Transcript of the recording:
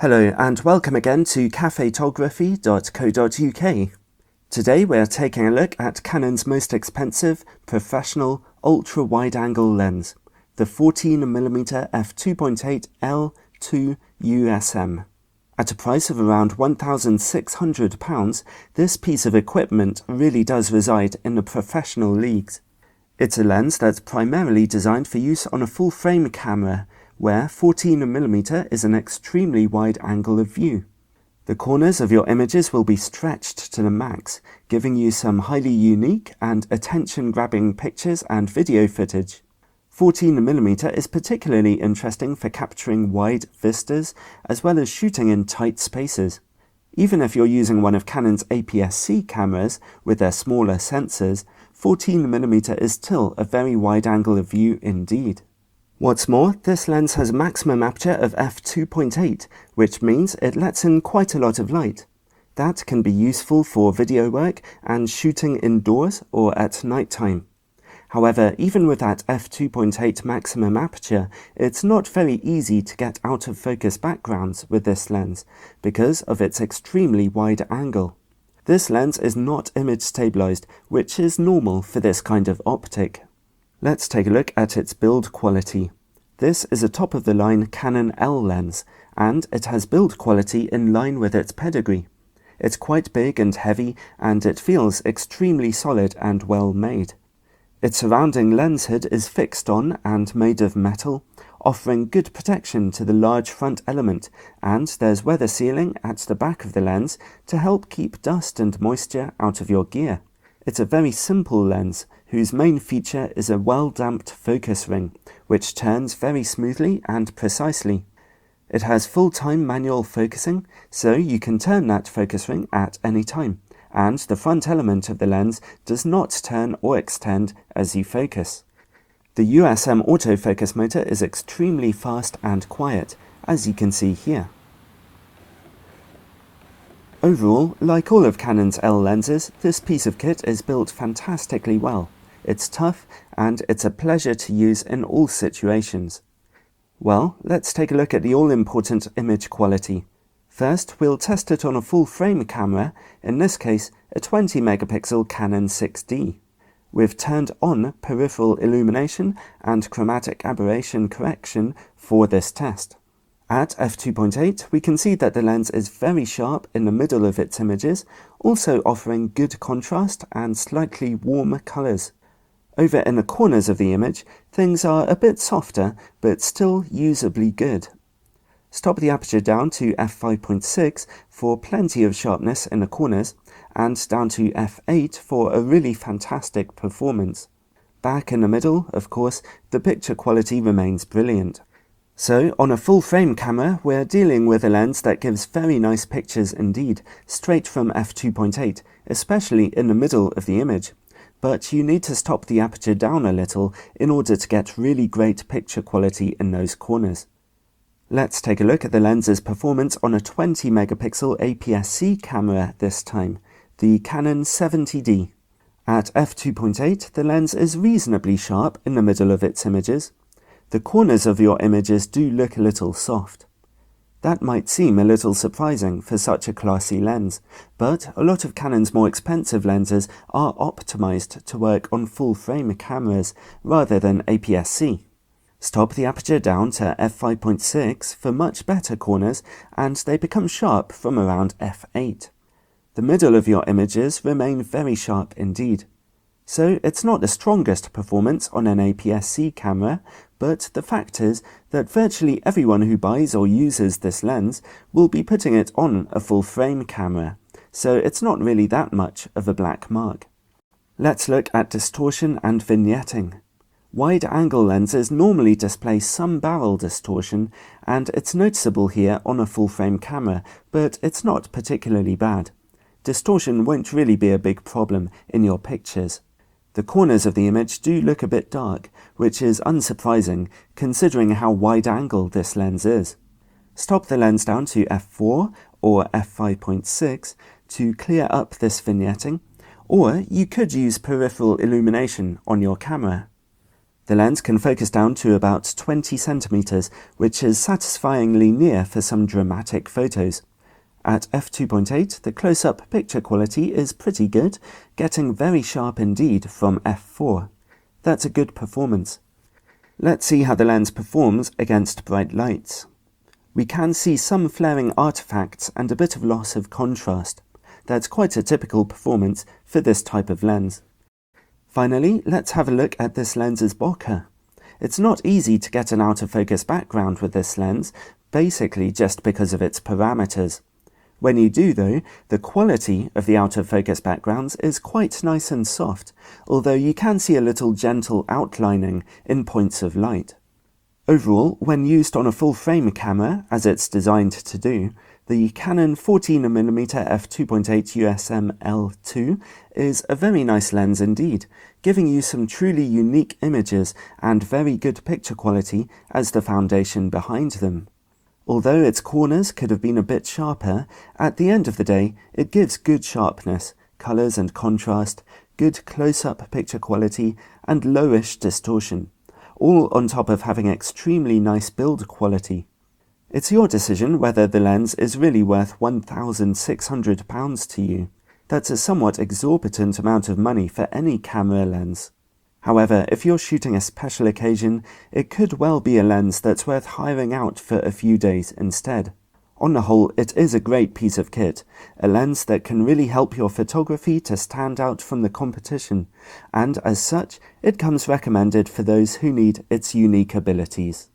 Hello and welcome again to cafetography.co.uk. Today we're taking a look at Canon's most expensive professional ultra wide angle lens, the 14mm f2.8 L2 USM. At a price of around £1,600, this piece of equipment really does reside in the professional leagues. It's a lens that's primarily designed for use on a full-frame camera, where 14mm is an extremely wide angle of view. The corners of your images will be stretched to the max, giving you some highly unique and attention-grabbing pictures and video footage. 14mm is particularly interesting for capturing wide vistas, as well as shooting in tight spaces. Even if you're using one of Canon's APS-C cameras with their smaller sensors, 14mm is still a very wide angle of view indeed. What's more, this lens has a maximum aperture of f2.8, which means it lets in quite a lot of light. That can be useful for video work and shooting indoors or at night time. However, even with that f2.8 maximum aperture, it's not very easy to get out of focus backgrounds with this lens because of its extremely wide angle. This lens is not image stabilized, which is normal for this kind of optic. Let's take a look at its build quality. This is a top-of-the-line Canon L lens, and it has build quality in line with its pedigree. It's quite big and heavy, and it feels extremely solid and well made. Its surrounding lens hood is fixed on and made of metal, offering good protection to the large front element, and there's weather sealing at the back of the lens to help keep dust and moisture out of your gear. It's a very simple lens, whose main feature is a well-damped focus ring, which turns very smoothly and precisely. It has full-time manual focusing, so you can turn that focus ring at any time, and the front element of the lens does not turn or extend as you focus. The USM autofocus motor is extremely fast and quiet, as you can see here. Overall, like all of Canon's L lenses, this piece of kit is built fantastically well. It's tough, and it's a pleasure to use in all situations. Well, let's take a look at the all-important image quality. First, we'll test it on a full-frame camera, in this case, a 20-megapixel Canon 6D. We've turned on peripheral illumination and chromatic aberration correction for this test. At f2.8, we can see that the lens is very sharp in the middle of its images, also offering good contrast and slightly warmer colours. Over in the corners of the image, things are a bit softer, but still usably good. Stop the aperture down to f5.6 for plenty of sharpness in the corners, and down to f8 for a really fantastic performance. Back in the middle, of course, the picture quality remains brilliant. So, on a full-frame camera, we're dealing with a lens that gives very nice pictures indeed, straight from f2.8, especially in the middle of the image. But you need to stop the aperture down a little in order to get really great picture quality in those corners. Let's take a look at the lens's performance on a 20-megapixel APS-C camera this time, the Canon 70D. At f2.8, the lens is reasonably sharp in the middle of its images. The corners of your images do look a little soft. That might seem a little surprising for such a classy lens, but a lot of Canon's more expensive lenses are optimized to work on full-frame cameras rather than APS-C. Stop the aperture down to f5.6 for much better corners, and they become sharp from around f8. The middle of your images remain very sharp indeed. So it's not the strongest performance on an APS-C camera, but the fact is that virtually everyone who buys or uses this lens will be putting it on a full-frame camera, so it's not really that much of a black mark. Let's look at distortion and vignetting. Wide-angle lenses normally display some barrel distortion, and it's noticeable here on a full-frame camera, but it's not particularly bad. Distortion won't really be a big problem in your pictures. The corners of the image do look a bit dark, which is unsurprising considering how wide-angle this lens is. Stop the lens down to f4 or f5.6 to clear up this vignetting, or you could use peripheral illumination on your camera. The lens can focus down to about 20 centimeters, which is satisfyingly near for some dramatic photos. At f2.8, the close-up picture quality is pretty good, getting very sharp indeed from f4. That's a good performance. Let's see how the lens performs against bright lights. We can see some flaring artifacts and a bit of loss of contrast. That's quite a typical performance for this type of lens. Finally, let's have a look at this lens's bokeh. It's not easy to get an out-of-focus background with this lens, basically just because of its parameters. When you do though, the quality of the out-of-focus backgrounds is quite nice and soft, although you can see a little gentle outlining in points of light. Overall, when used on a full-frame camera, as it's designed to do, the Canon 14mm f2.8 USM-L2 is a very nice lens indeed, giving you some truly unique images and very good picture quality as the foundation behind them. Although its corners could have been a bit sharper, at the end of the day it gives good sharpness, colours and contrast, good close-up picture quality and lowish distortion, all on top of having extremely nice build quality. It's your decision whether the lens is really worth £1,600 to you. That's a somewhat exorbitant amount of money for any camera lens. However, if you're shooting a special occasion, it could well be a lens that's worth hiring out for a few days instead. On the whole, it is a great piece of kit, a lens that can really help your photography to stand out from the competition, and as such, it comes recommended for those who need its unique abilities.